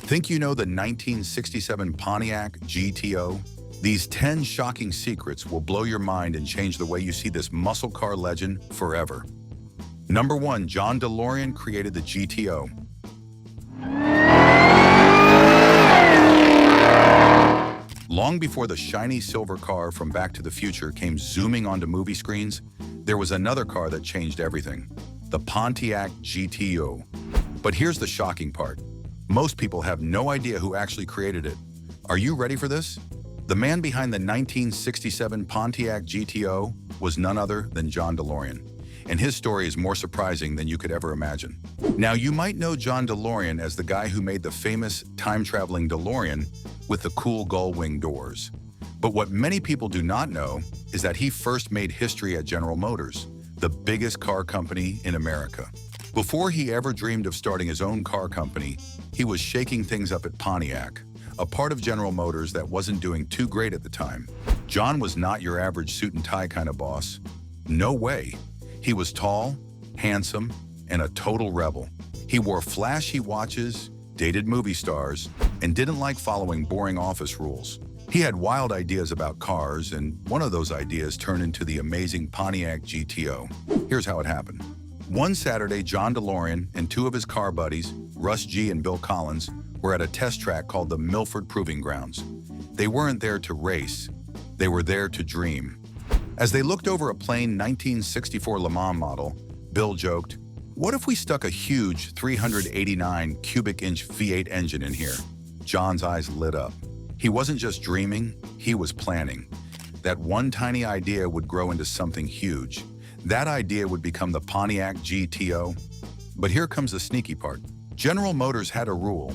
Think you know the 1967 Pontiac GTO? These 10 shocking secrets will blow your mind and change the way you see this muscle car legend forever. Number 1. John Delorean created the GTO. Long before the shiny silver car from Back to the Future came zooming onto movie screens, there was another car that changed everything: the Pontiac GTO. But here's the shocking part. Most people have no idea who actually created it. Are you ready for this? The man behind the 1967 Pontiac GTO was none other than John Delorean, and his story is more surprising than you could ever imagine. Now, you might know John Delorean as the guy who made the famous time-traveling Delorean with the cool gull-wing doors. But what many people do not know is that he first made history at General Motors, the biggest car company in America. Before he ever dreamed of starting his own car company, he was shaking things up at Pontiac, a part of General Motors that wasn't doing too great at the time. John was not your average suit and tie kind of boss. No way. He was tall, handsome, and a total rebel. He wore flashy watches, dated movie stars, and didn't like following boring office rules. He had wild ideas about cars, and one of those ideas turned into the amazing Pontiac GTO. Here's how it happened. One Saturday, John Delorean and two of his car buddies, Russ G. and Bill Collins, were at a test track called the Milford Proving Grounds. They weren't there to race, they were there to dream. As they looked over a plain 1964 Le Mans model, Bill joked, "What if we stuck a huge 389 cubic inch V8 engine in here?" John's eyes lit up. He wasn't just dreaming, he was planning. That one tiny idea would grow into something huge. That idea would become the Pontiac GTO. But here comes the sneaky part. General Motors had a rule.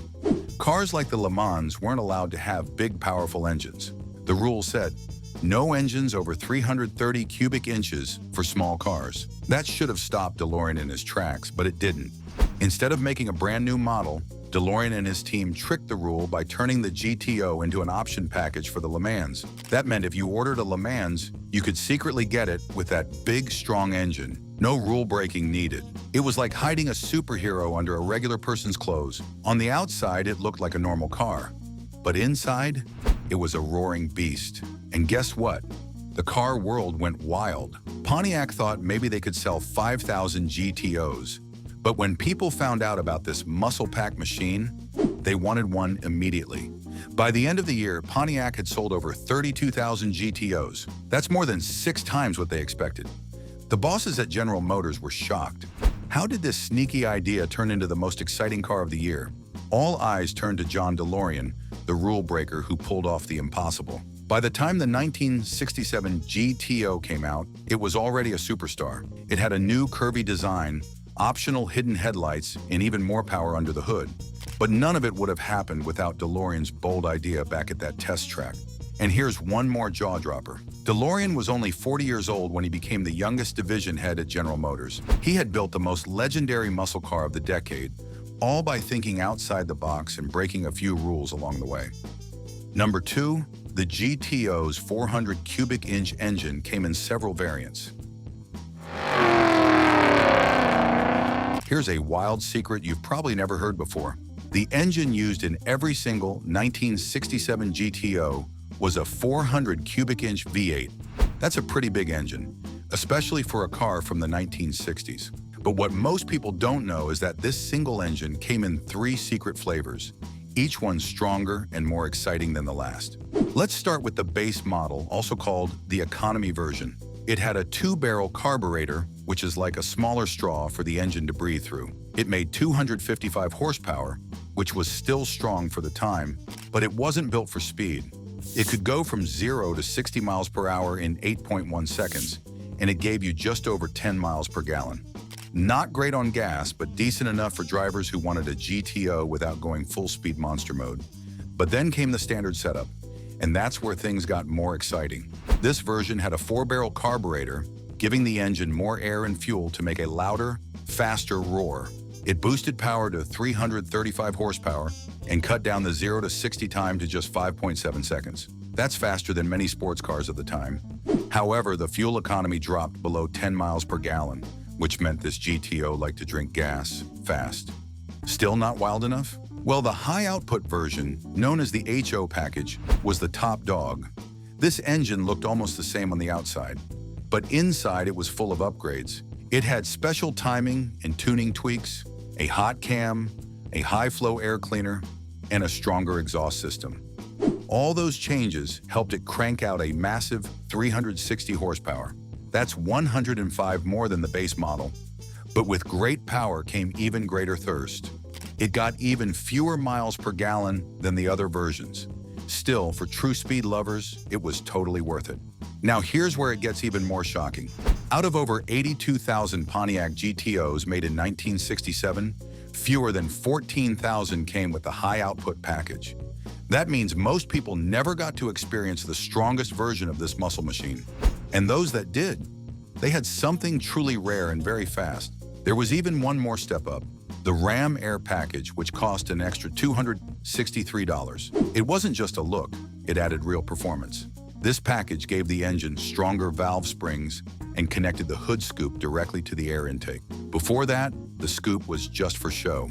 Cars like the Le Mans weren't allowed to have big, powerful engines. The rule said, no engines over 330 cubic inches for small cars. That should have stopped Delorean in his tracks, but it didn't. Instead of making a brand new model, Delorean and his team tricked the rule by turning the GTO into an option package for the Le Mans. That meant if you ordered a Le Mans, you could secretly get it with that big, strong engine. No rule breaking needed. It was like hiding a superhero under a regular person's clothes. On the outside, it looked like a normal car. But inside, it was a roaring beast. And guess what? The car world went wild. Pontiac thought maybe they could sell 5,000 GTOs. But when people found out about this muscle-packed machine, they wanted one immediately. By the end of the year, Pontiac had sold over 32,000 GTOs. That's more than 6 times what they expected. The bosses at General Motors were shocked. How did this sneaky idea turn into the most exciting car of the year? All eyes turned to John Delorean, the rule breaker who pulled off the impossible. By the time the 1967 GTO came out, it was already a superstar. It had a new curvy design, optional hidden headlights, and even more power under the hood. But none of it would have happened without Delorean's bold idea back at that test track. And here's one more jaw-dropper. Delorean was only 40 years old when he became the youngest division head at General Motors. He had built the most legendary muscle car of the decade, all by thinking outside the box and breaking a few rules along the way. Number 2, the GTO's 400 cubic inch engine came in several variants. Here's a wild secret you've probably never heard before. The engine used in every single 1967 GTO was a 400 cubic inch V8. That's a pretty big engine, especially for a car from the 1960s. But what most people don't know is that this single engine came in 3 secret flavors, each one stronger and more exciting than the last. Let's start with the base model, also called the economy version. It had a 2-barrel carburetor, which is like a smaller straw for the engine to breathe through. It made 255 horsepower, which was still strong for the time, but it wasn't built for speed. It could go from 0 to 60 miles per hour in 8.1 seconds, and it gave you just over 10 miles per gallon. Not great on gas, but decent enough for drivers who wanted a GTO without going full-speed monster mode. But then came the standard setup, and that's where things got more exciting. This version had a 4-barrel carburetor, giving the engine more air and fuel to make a louder, faster roar. It boosted power to 335 horsepower and cut down the 0 to 60 time to just 5.7 seconds. That's faster than many sports cars of the time. However, the fuel economy dropped below 10 miles per gallon, which meant this GTO liked to drink gas fast. Still not wild enough? Well, the high-output version, known as the HO package, was the top dog. This engine looked almost the same on the outside, but inside it was full of upgrades. It had special timing and tuning tweaks, a hot cam, a high-flow air cleaner, and a stronger exhaust system. All those changes helped it crank out a massive 360 horsepower. That's 105 more than the base model. But with great power came even greater thirst. It got even fewer miles per gallon than the other versions. Still, for true speed lovers, it was totally worth it. Now here's where it gets even more shocking. Out of over 82,000 Pontiac GTOs made in 1967, fewer than 14,000 came with the high-output package. That means most people never got to experience the strongest version of this muscle machine. And those that did, they had something truly rare and very fast. There was even one more step up. The Ram Air package, which cost an extra $263. It wasn't just a look, it added real performance. This package gave the engine stronger valve springs and connected the hood scoop directly to the air intake. Before that, the scoop was just for show.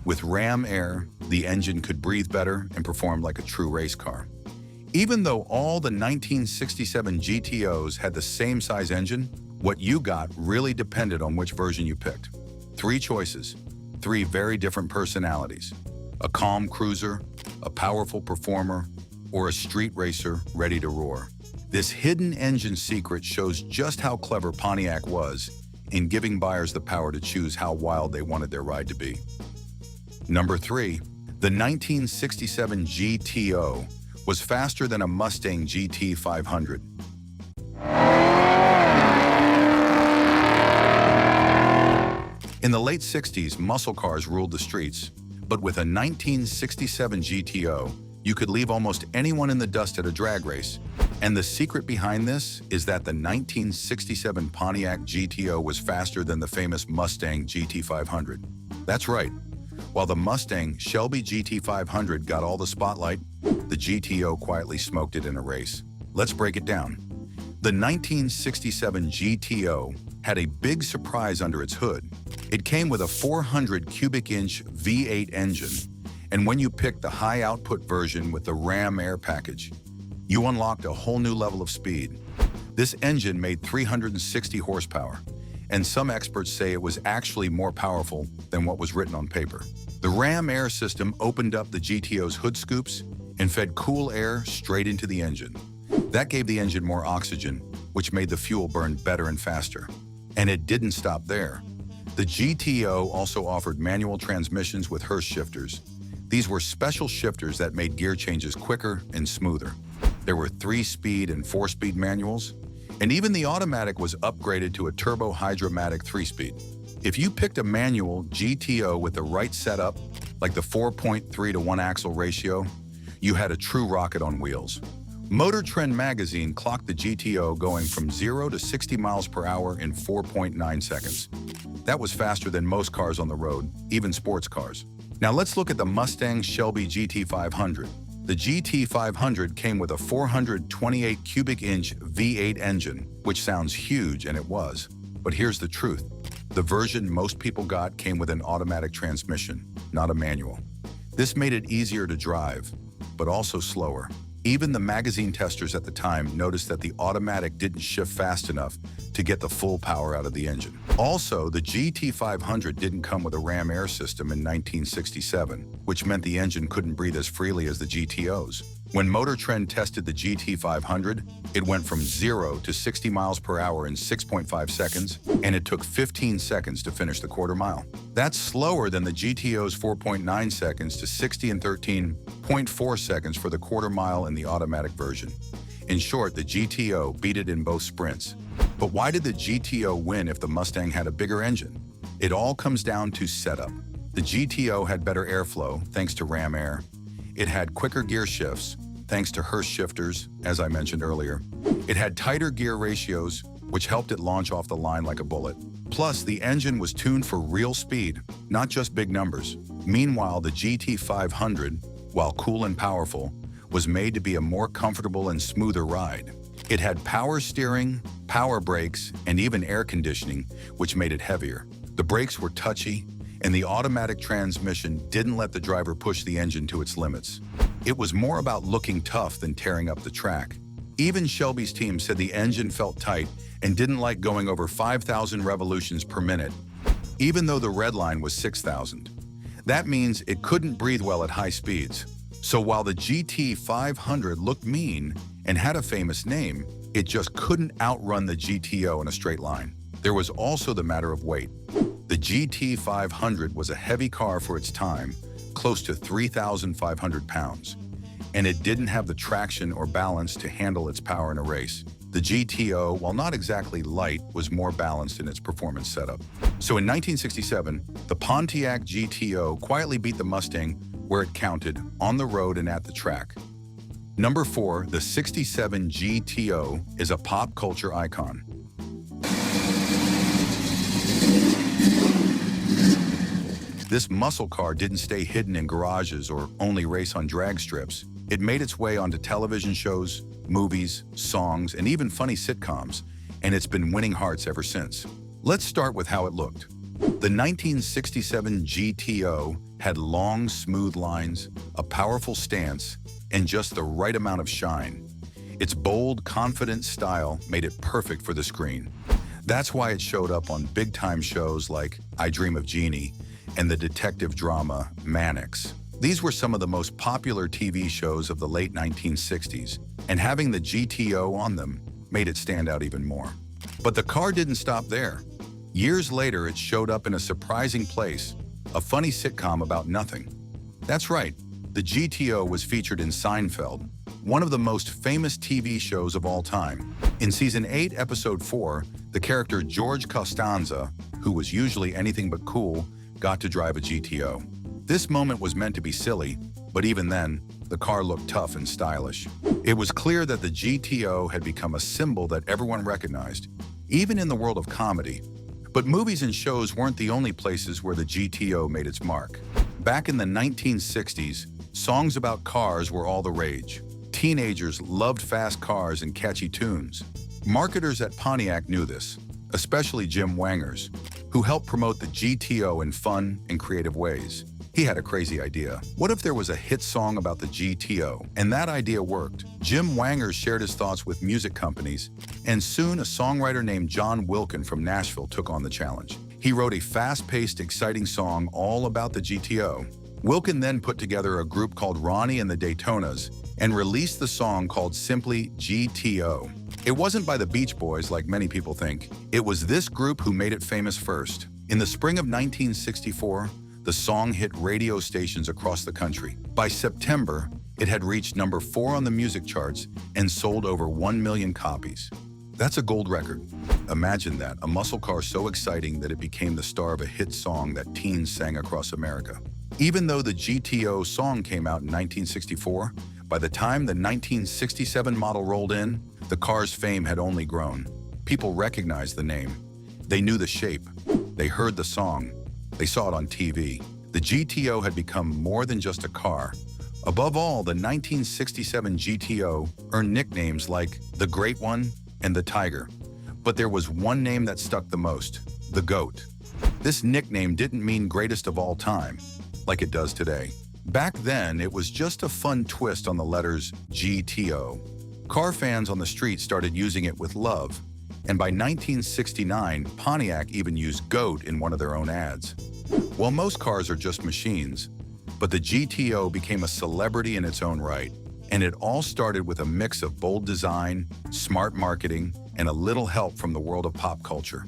With Ram Air, the engine could breathe better and perform like a true race car. Even though all the 1967 GTOs had the same size engine, what you got really depended on which version you picked. 3 choices. 3 very different personalities: a calm cruiser, a powerful performer, or a street racer ready to roar. This hidden engine secret shows just how clever Pontiac was in giving buyers the power to choose how wild they wanted their ride to be. Number 3, the 1967 GTO was faster than a Mustang GT 500. In the late 60s, muscle cars ruled the streets, but with a 1967 GTO, you could leave almost anyone in the dust at a drag race. And the secret behind this is that the 1967 Pontiac GTO was faster than the famous Mustang GT 500. That's right. While the Mustang Shelby GT 500 got all the spotlight, the GTO quietly smoked it in a race. Let's break it down. The 1967 GTO had a big surprise under its hood. It came with a 400 cubic inch V8 engine, and when you picked the high-output version with the Ram Air package, you unlocked a whole new level of speed. This engine made 360 horsepower, and some experts say it was actually more powerful than what was written on paper. The Ram Air system opened up the GTO's hood scoops and fed cool air straight into the engine. That gave the engine more oxygen, which made the fuel burn better and faster. And it didn't stop there. The GTO also offered manual transmissions with Hurst shifters. These were special shifters that made gear changes quicker and smoother. There were 3-speed and 4-speed manuals, and even the automatic was upgraded to a turbo hydromatic 3-speed. If you picked a manual GTO with the right setup, like the 4.3 to 1 axle ratio, you had a true rocket on wheels. Motor Trend magazine clocked the GTO going from 0 to 60 miles per hour in 4.9 seconds. That was faster than most cars on the road, even sports cars. Now let's look at the Mustang Shelby GT 500. The GT 500 came with a 428 cubic inch V8 engine, which sounds huge, and it was. But here's the truth. The version most people got came with an automatic transmission, not a manual. This made it easier to drive, but also slower. Even the magazine testers at the time noticed that the automatic didn't shift fast enough to get the full power out of the engine. Also, the GT 500 didn't come with a Ram Air system in 1967, which meant the engine couldn't breathe as freely as the GTOs. When Motor Trend tested the GT 500, it went from 0 to 60 miles per hour in 6.5 seconds, and it took 15 seconds to finish the quarter mile. That's slower than the GTO's 4.9 seconds to 60 in 13.4 seconds for the quarter mile in the automatic version. In short, the GTO beat it in both sprints. But why did the GTO win if the Mustang had a bigger engine? It all comes down to setup. The GTO had better airflow, thanks to Ram Air. It had quicker gear shifts, thanks to Hurst shifters, as I mentioned earlier. It had tighter gear ratios, which helped it launch off the line like a bullet. Plus, the engine was tuned for real speed, not just big numbers. Meanwhile, the GT 500, while cool and powerful, was made to be a more comfortable and smoother ride. It had power steering, power brakes, and even air conditioning, which made it heavier. The brakes were touchy, and the automatic transmission didn't let the driver push the engine to its limits. It was more about looking tough than tearing up the track. Even Shelby's team said the engine felt tight and didn't like going over 5,000 revolutions per minute, even though the red line was 6,000. That means it couldn't breathe well at high speeds. So while the GT 500 looked mean and had a famous name, it just couldn't outrun the GTO in a straight line. There was also the matter of weight. The GT 500 was a heavy car for its time, close to 3,500 pounds, and it didn't have the traction or balance to handle its power in a race. The GTO, while not exactly light, was more balanced in its performance setup. So in 1967, the Pontiac GTO quietly beat the Mustang where it counted, on the road and at the track. Number 4, the 67 GTO is a pop culture icon. This muscle car didn't stay hidden in garages or only race on drag strips. It made its way onto television shows, movies, songs, and even funny sitcoms, and it's been winning hearts ever since. Let's start with how it looked. The 1967 GTO had long, smooth lines, a powerful stance, and just the right amount of shine. Its bold, confident style made it perfect for the screen. That's why it showed up on big-time shows like I Dream of Jeannie and the detective drama Mannix. These were some of the most popular TV shows of the late 1960s, and having the GTO on them made it stand out even more. But the car didn't stop there. Years later, it showed up in a surprising place, a funny sitcom about nothing. That's right, the GTO was featured in Seinfeld, one of the most famous TV shows of all time. In Season 8, Episode 4, the character George Costanza, who was usually anything but cool, got to drive a GTO. This moment was meant to be silly, but even then, the car looked tough and stylish. It was clear that the GTO had become a symbol that everyone recognized, even in the world of comedy. But movies and shows weren't the only places where the GTO made its mark. Back in the 1960s, songs about cars were all the rage. Teenagers loved fast cars and catchy tunes. Marketers at Pontiac knew this, especially Jim Wangers, who helped promote the GTO in fun and creative ways. He had a crazy idea. What if there was a hit song about the GTO? And that idea worked. Jim Wangers shared his thoughts with music companies, and soon a songwriter named John Wilkin from Nashville took on the challenge. He wrote a fast-paced, exciting song all about the GTO. Wilkin then put together a group called Ronnie and the Daytonas and released the song called simply GTO. It wasn't by the Beach Boys like many people think. It was this group who made it famous first. In the spring of 1964, the song hit radio stations across the country. By September, it had reached number 4 on the music charts and sold over 1 million copies. That's a gold record. Imagine that, a muscle car so exciting that it became the star of a hit song that teens sang across America. Even though the GTO song came out in 1964, by the time the 1967 model rolled in, the car's fame had only grown. People recognized the name. They knew the shape. They heard the song. They saw it on TV. The GTO had become more than just a car. Above all, the 1967 GTO earned nicknames like the Great One and the Tiger. But there was one name that stuck the most, the GOAT. This nickname didn't mean greatest of all time, like it does today. Back then, it was just a fun twist on the letters GTO. Car fans on the street started using it with love, and by 1969, Pontiac even used GOAT in one of their own ads. Well, most cars are just machines, but the GTO became a celebrity in its own right, and it all started with a mix of bold design, smart marketing, and a little help from the world of pop culture.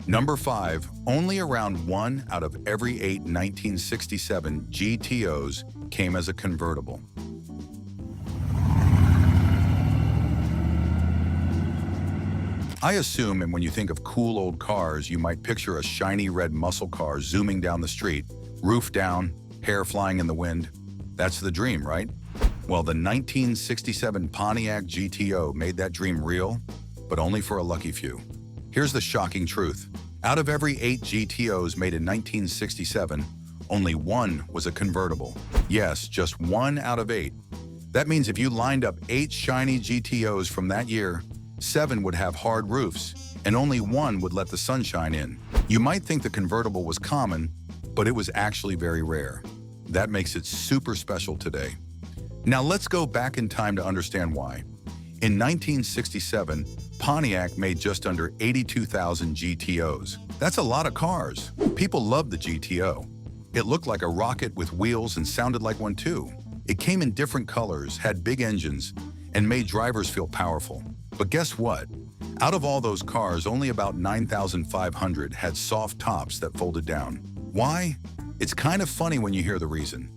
Number 5, only around 1 out of every 8 1967 GTOs came as a convertible. I assume, and when you think of cool old cars, you might picture a shiny red muscle car zooming down the street, roof down, hair flying in the wind. That's the dream, right? Well, the 1967 Pontiac GTO made that dream real, but only for a lucky few. Here's the shocking truth. Out of every 8 GTOs made in 1967, only 1 was a convertible. Yes, just 1 out of 8. That means if you lined up 8 shiny GTOs from that year, 7 would have hard roofs, and only 1 would let the sunshine in. You might think the convertible was common, but it was actually very rare. That makes it super special today. Now let's go back in time to understand why. In 1967, Pontiac made just under 82,000 GTOs. That's a lot of cars. People loved the GTO. It looked like a rocket with wheels and sounded like one too. It came in different colors, had big engines, and made drivers feel powerful. But guess what? Out of all those cars, only about 9,500 had soft tops that folded down. Why? It's kind of funny when you hear the reason.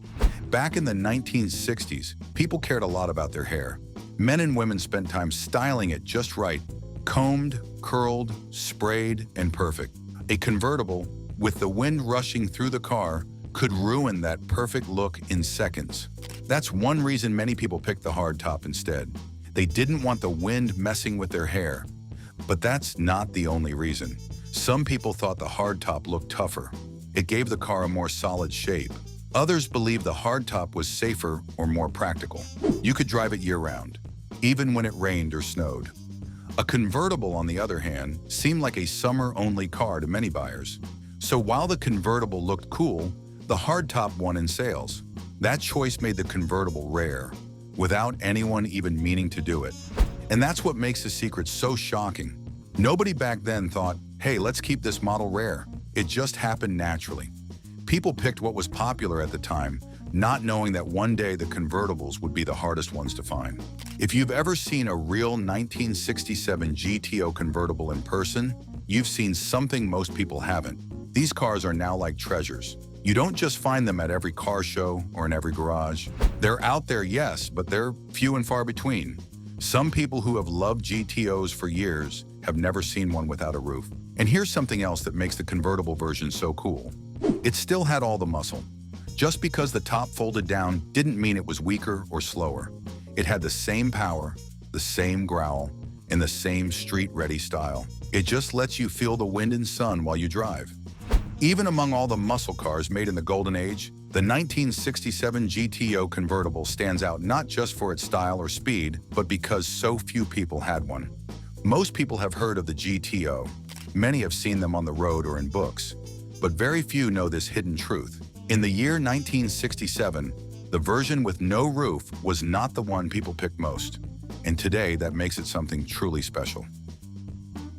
Back in the 1960s, people cared a lot about their hair. Men and women spent time styling it just right, combed, curled, sprayed, and perfect. A convertible, with the wind rushing through the car, could ruin that perfect look in seconds. That's one reason many people picked the hardtop instead. They didn't want the wind messing with their hair. But that's not the only reason. Some people thought the hardtop looked tougher. It gave the car a more solid shape. Others believed the hardtop was safer or more practical. You could drive it year-round, even when it rained or snowed. A convertible, on the other hand, seemed like a summer-only car to many buyers. So while the convertible looked cool, the hardtop won in sales. That choice made the convertible rare, without anyone even meaning to do it. And that's what makes the secret so shocking. Nobody back then thought, hey, let's keep this model rare. It just happened naturally. People picked what was popular at the time, not knowing that one day the convertibles would be the hardest ones to find. If you've ever seen a real 1967 GTO convertible in person, you've seen something most people haven't. These cars are now like treasures. You don't just find them at every car show or in every garage. They're out there, yes, but they're few and far between. Some people who have loved GTOs for years have never seen one without a roof. And here's something else that makes the convertible version so cool. It still had all the muscle. Just because the top folded down didn't mean it was weaker or slower. It had the same power, the same growl, and the same street-ready style. It just lets you feel the wind and sun while you drive. Even among all the muscle cars made in the Golden Age, the 1967 GTO convertible stands out not just for its style or speed, but because so few people had one. Most people have heard of the GTO. Many have seen them on the road or in books. But very few know this hidden truth. In the year 1967, the version with no roof was not the one people picked most. And today, that makes it something truly special.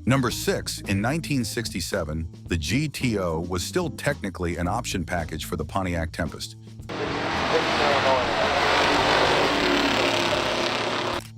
Number 6, in 1967, the GTO was still technically an option package for the Pontiac Tempest.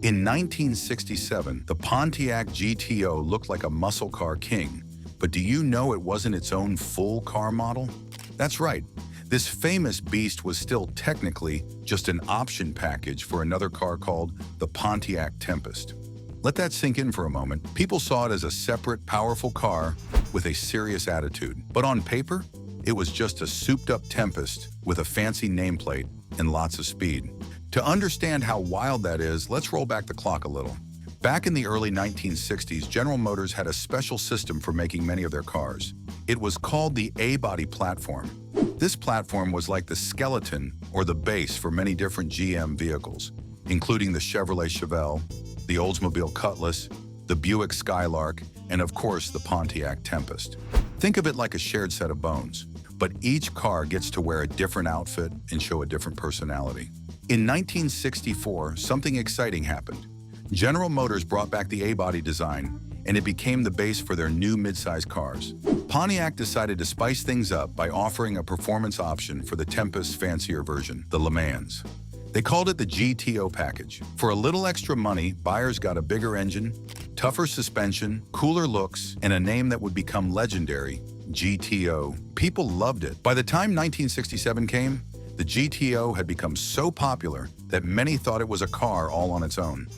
In 1967, the Pontiac GTO looked like a muscle car king. But do you know it wasn't its own full car model? That's right. This famous beast was still technically just an option package for another car called the Pontiac Tempest. Let that sink in for a moment. People saw it as a separate, powerful car with a serious attitude. But on paper, it was just a souped-up Tempest with a fancy nameplate and lots of speed. To understand how wild that is, let's roll back the clock a little. Back in the early 1960s, General Motors had a special system for making many of their cars. It was called the A-body platform. This platform was like the skeleton or the base for many different GM vehicles, including the Chevrolet Chevelle, the Oldsmobile Cutlass, the Buick Skylark, and of course the Pontiac Tempest. Think of it like a shared set of bones, but each car gets to wear a different outfit and show a different personality. In 1964, something exciting happened. General Motors brought back the A-body design, and it became the base for their new midsize cars. Pontiac decided to spice things up by offering a performance option for the Tempest's fancier version, the Le Mans. They called it the GTO package. For a little extra money, buyers got a bigger engine, tougher suspension, cooler looks, and a name that would become legendary, GTO. People loved it. By the time 1967 came, the GTO had become so popular that many thought it was a car all on its own.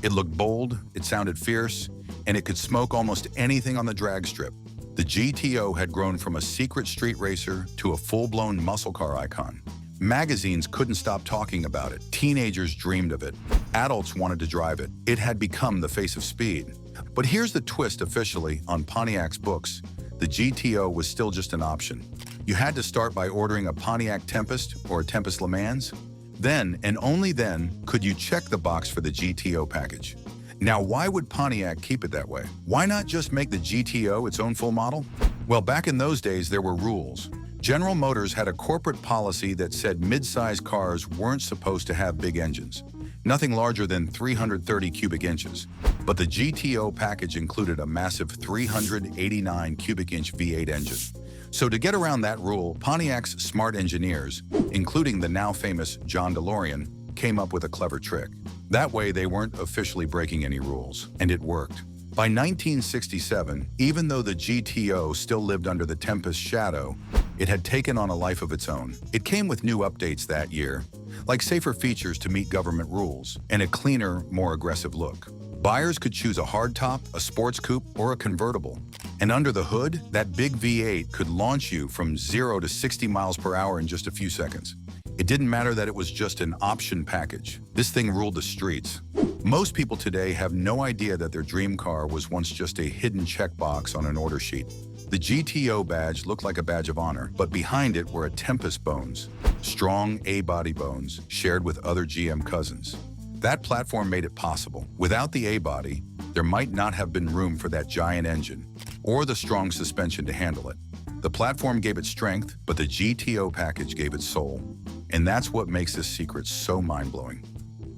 It looked bold, it sounded fierce, and it could smoke almost anything on the drag strip. The GTO had grown from a secret street racer to a full-blown muscle car icon. Magazines couldn't stop talking about it. Teenagers dreamed of it. Adults wanted to drive it. It had become the face of speed. But here's the twist officially on Pontiac's books. The GTO was still just an option. You had to start by ordering a Pontiac Tempest or a Tempest Le Mans. Then, and only then, could you check the box for the GTO package. Now, why would Pontiac keep it that way? Why not just make the GTO its own full model? Well, back in those days, there were rules. General Motors had a corporate policy that said mid-size cars weren't supposed to have big engines, nothing larger than 330 cubic inches. But the GTO package included a massive 389 cubic inch V8 engine. So to get around that rule, Pontiac's smart engineers, including the now famous John Delorean, came up with a clever trick. That way they weren't officially breaking any rules, and it worked. By 1967, even though the GTO still lived under the Tempest shadow, it had taken on a life of its own. It came with new updates that year, like safer features to meet government rules, and a cleaner, more aggressive look. Buyers could choose a hardtop, a sports coupe, or a convertible. And under the hood, that big V8 could launch you from 0 to 60 miles per hour in just a few seconds. It didn't matter that it was just an option package. This thing ruled the streets. Most people today have no idea that their dream car was once just a hidden checkbox on an order sheet. The GTO badge looked like a badge of honor, but behind it were a Tempest bones, strong A-body bones shared with other GM cousins. That platform made it possible. Without the A-body, there might not have been room for that giant engine or the strong suspension to handle it. The platform gave it strength, but the GTO package gave it soul. And that's what makes this secret so mind-blowing.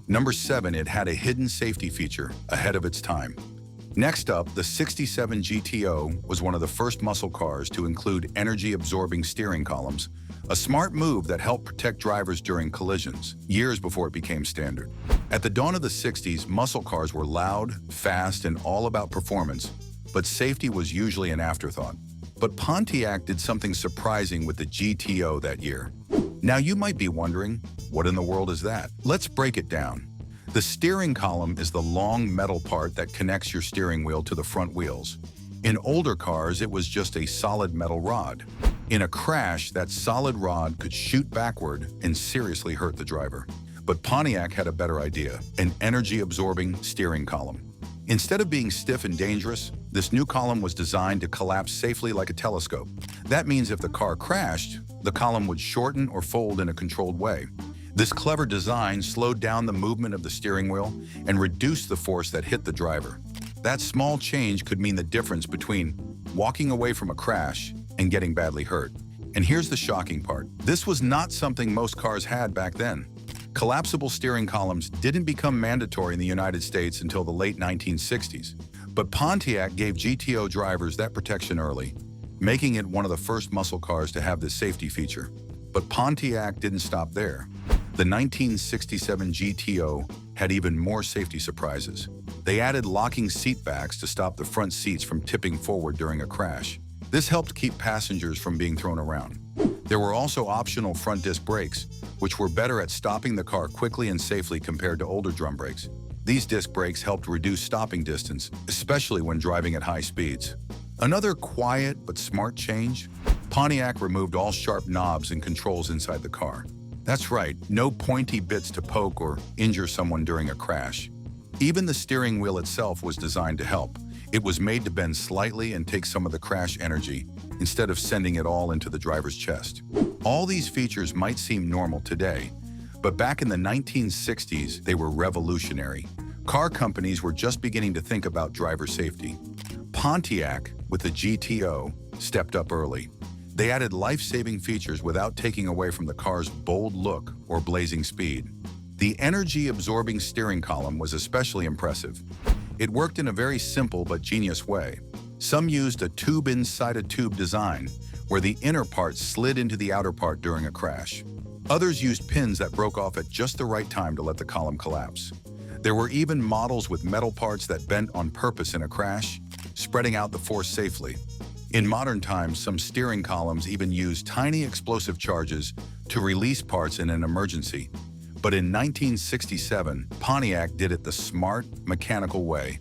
Number 7, it had a hidden safety feature ahead of its time. Next up, the '67 GTO was one of the first muscle cars to include energy-absorbing steering columns, a smart move that helped protect drivers during collisions, years before it became standard. At the dawn of the '60s, muscle cars were loud, fast, and all about performance, but safety was usually an afterthought. But Pontiac did something surprising with the GTO that year. Now you might be wondering, what in the world is that? Let's break it down. The steering column is the long metal part that connects your steering wheel to the front wheels. In older cars, it was just a solid metal rod. In a crash, that solid rod could shoot backward and seriously hurt the driver. But Pontiac had a better idea, an energy-absorbing steering column. Instead of being stiff and dangerous, this new column was designed to collapse safely like a telescope. That means if the car crashed, the column would shorten or fold in a controlled way. This clever design slowed down the movement of the steering wheel and reduced the force that hit the driver. That small change could mean the difference between walking away from a crash and getting badly hurt. And here's the shocking part. This was not something most cars had back then. Collapsible steering columns didn't become mandatory in the United States until the late 1960s. But Pontiac gave GTO drivers that protection early, making it one of the first muscle cars to have this safety feature. But Pontiac didn't stop there. The 1967 GTO had even more safety surprises. They added locking seat backs to stop the front seats from tipping forward during a crash. This helped keep passengers from being thrown around. There were also optional front disc brakes, which were better at stopping the car quickly and safely compared to older drum brakes. These disc brakes helped reduce stopping distance, especially when driving at high speeds. Another quiet but smart change, Pontiac removed all sharp knobs and controls inside the car. That's right, no pointy bits to poke or injure someone during a crash. Even the steering wheel itself was designed to help. It was made to bend slightly and take some of the crash energy, instead of sending it all into the driver's chest. All these features might seem normal today, but back in the 1960s, they were revolutionary. Car companies were just beginning to think about driver safety. Pontiac, with the GTO, stepped up early. They added life-saving features without taking away from the car's bold look or blazing speed. The energy-absorbing steering column was especially impressive. It worked in a very simple but genius way. Some used a tube-inside-a-tube design, where the inner part slid into the outer part during a crash. Others used pins that broke off at just the right time to let the column collapse. There were even models with metal parts that bent on purpose in a crash, spreading out the force safely. In modern times, some steering columns even use tiny explosive charges to release parts in an emergency. But in 1967, Pontiac did it the smart, mechanical way,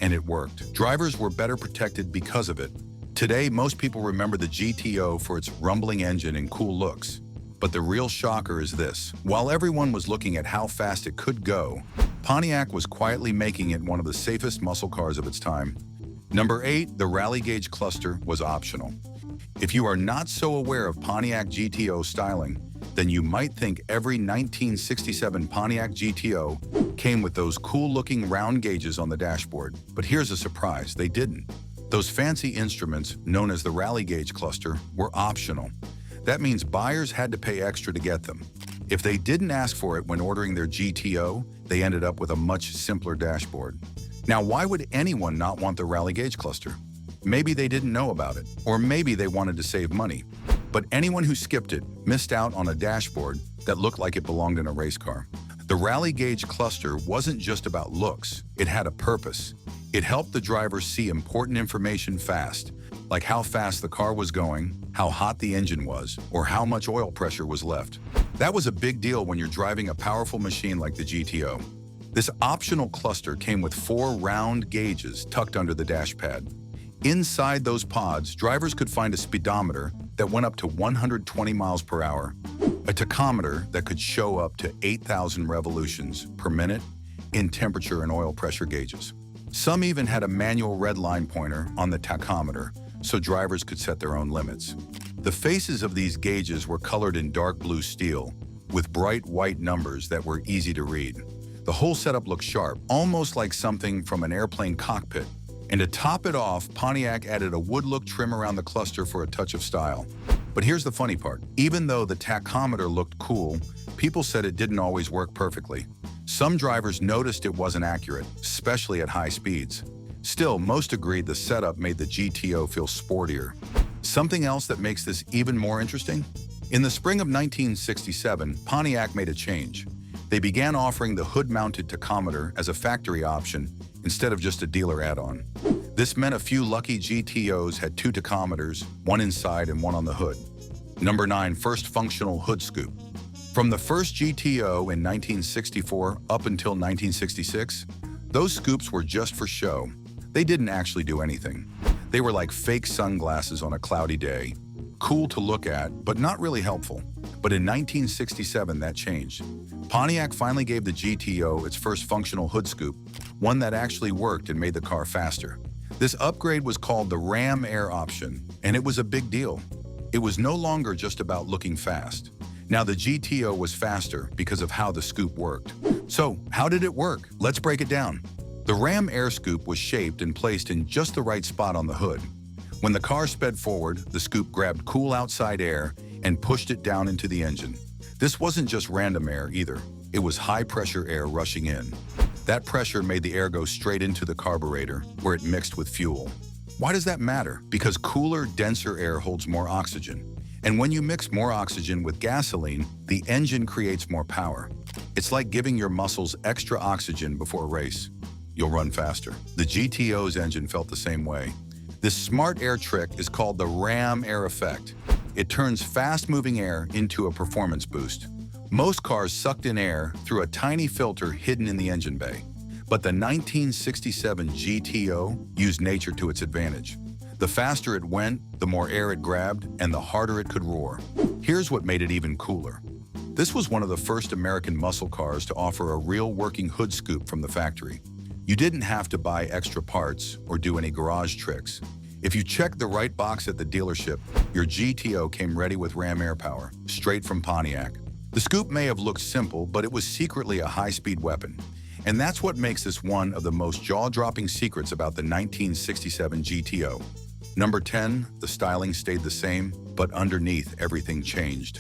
and it worked. Drivers were better protected because of it. Today, most people remember the GTO for its rumbling engine and cool looks. But the real shocker is this. While everyone was looking at how fast it could go, Pontiac was quietly making it one of the safest muscle cars of its time. Number 8, the rally gauge cluster was optional. If you are not so aware of Pontiac GTO styling, then you might think every 1967 Pontiac GTO came with those cool-looking round gauges on the dashboard. But here's a surprise, they didn't. Those fancy instruments, known as the rally gauge cluster, were optional. That means buyers had to pay extra to get them. If they didn't ask for it when ordering their GTO, they ended up with a much simpler dashboard. Now, why would anyone not want the rally gauge cluster? Maybe they didn't know about it, or maybe they wanted to save money. But anyone who skipped it missed out on a dashboard that looked like it belonged in a race car. The rally gauge cluster wasn't just about looks, it had a purpose. It helped the driver see important information fast, like how fast the car was going, how hot the engine was, or how much oil pressure was left. That was a big deal when you're driving a powerful machine like the GTO. This optional cluster came with 4 round gauges tucked under the dash pad. Inside those pods, drivers could find a speedometer that went up to 120 miles per hour, a tachometer that could show up to 8,000 revolutions per minute in temperature and oil pressure gauges. Some even had a manual red line pointer on the tachometer so drivers could set their own limits. The faces of these gauges were colored in dark blue steel with bright white numbers that were easy to read. The whole setup looked sharp, almost like something from an airplane cockpit. And to top it off, Pontiac added a wood-look trim around the cluster for a touch of style. But here's the funny part. Even though the tachometer looked cool, people said it didn't always work perfectly. Some drivers noticed it wasn't accurate, especially at high speeds. Still, most agreed the setup made the GTO feel sportier. Something else that makes this even more interesting? In the spring of 1967, Pontiac made a change. They began offering the hood-mounted tachometer as a factory option instead of just a dealer add-on. This meant a few lucky GTOs had 2 tachometers, one inside and one on the hood. Number 9, first functional hood scoop. From the first GTO in 1964 up until 1966, those scoops were just for show. They didn't actually do anything. They were like fake sunglasses on a cloudy day. Cool to look at, but not really helpful. But in 1967, that changed. Pontiac finally gave the GTO its first functional hood scoop, one that actually worked and made the car faster. This upgrade was called the Ram Air option, and it was a big deal. It was no longer just about looking fast. Now the GTO was faster because of how the scoop worked. So, how did it work? Let's break it down. The Ram Air scoop was shaped and placed in just the right spot on the hood. When the car sped forward, the scoop grabbed cool outside air and pushed it down into the engine. This wasn't just random air either. It was high-pressure air rushing in. That pressure made the air go straight into the carburetor, where it mixed with fuel. Why does that matter? Because cooler, denser air holds more oxygen. And when you mix more oxygen with gasoline, the engine creates more power. It's like giving your muscles extra oxygen before a race. You'll run faster. The GTO's engine felt the same way. This smart air trick is called the Ram Air effect. It turns fast-moving air into a performance boost. Most cars sucked in air through a tiny filter hidden in the engine bay. But the 1967 GTO used nature to its advantage. The faster it went, the more air it grabbed, and the harder it could roar. Here's what made it even cooler. This was one of the first American muscle cars to offer a real working hood scoop from the factory. You didn't have to buy extra parts or do any garage tricks. If you checked the right box at the dealership, your GTO came ready with Ram Air power, straight from Pontiac. The scoop may have looked simple, but it was secretly a high-speed weapon. And that's what makes this one of the most jaw-dropping secrets about the 1967 GTO. Number 10, the styling stayed the same, but underneath everything changed.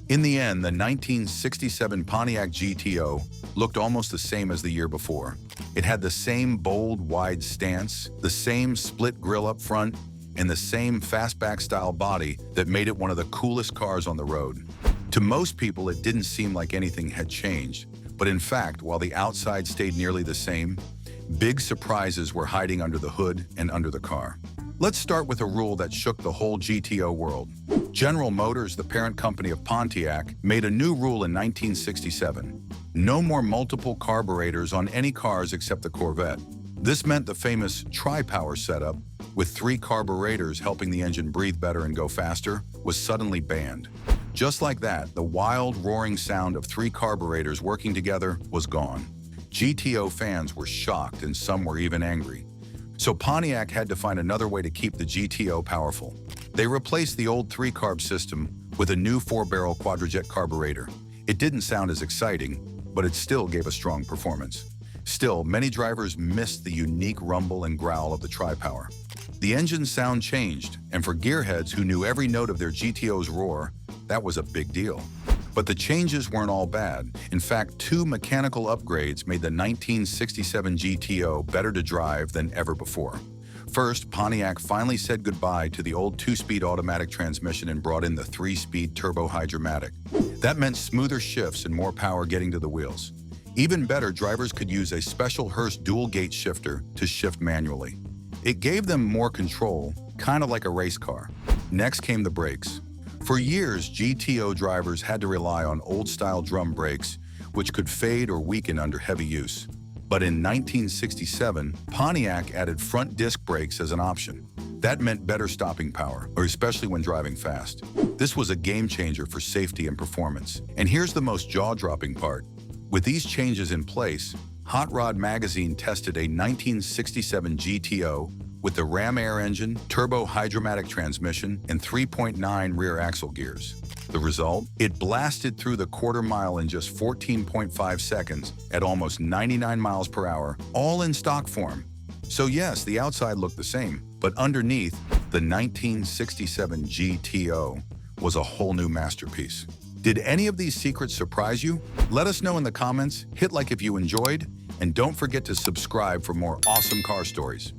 In the end, the 1967 Pontiac GTO looked almost the same as the year before. It had the same bold, wide stance, the same split grille up front, and the same fastback-style body that made it one of the coolest cars on the road. To most people, it didn't seem like anything had changed. But in fact, while the outside stayed nearly the same, big surprises were hiding under the hood and under the car. Let's start with a rule that shook the whole GTO world. General Motors, the parent company of Pontiac, made a new rule in 1967. No more multiple carburetors on any cars except the Corvette. This meant the famous tri-power setup, with 3 carburetors helping the engine breathe better and go faster, was suddenly banned. Just like that, the wild, roaring sound of 3 carburetors working together was gone. GTO fans were shocked and some were even angry. So Pontiac had to find another way to keep the GTO powerful. They replaced the old 3-carb system with a new 4-barrel quadrajet carburetor. It didn't sound as exciting, but it still gave a strong performance. Still, many drivers missed the unique rumble and growl of the tri-power. The engine's sound changed, and for gearheads who knew every note of their GTO's roar, that was a big deal. But the changes weren't all bad. In fact, 2 mechanical upgrades made the 1967 GTO better to drive than ever before. First, Pontiac finally said goodbye to the old 2-speed automatic transmission and brought in the 3-speed turbo hydromatic. That meant smoother shifts and more power getting to the wheels. Even better, drivers could use a special Hurst dual-gate shifter to shift manually. It gave them more control, kind of like a race car. Next came the brakes. For years, GTO drivers had to rely on old-style drum brakes, which could fade or weaken under heavy use. But in 1967, Pontiac added front disc brakes as an option. That meant better stopping power, or especially when driving fast. This was a game changer for safety and performance. And here's the most jaw-dropping part. With these changes in place, Hot Rod Magazine tested a 1967 GTO with the Ram Air engine, turbo hydromatic transmission, and 3.9 rear axle gears. The result? It blasted through the quarter mile in just 14.5 seconds at almost 99 miles per hour, all in stock form. So yes, the outside looked the same, but underneath, the 1967 GTO was a whole new masterpiece. Did any of these secrets surprise you? Let us know in the comments, hit like if you enjoyed, and don't forget to subscribe for more awesome car stories.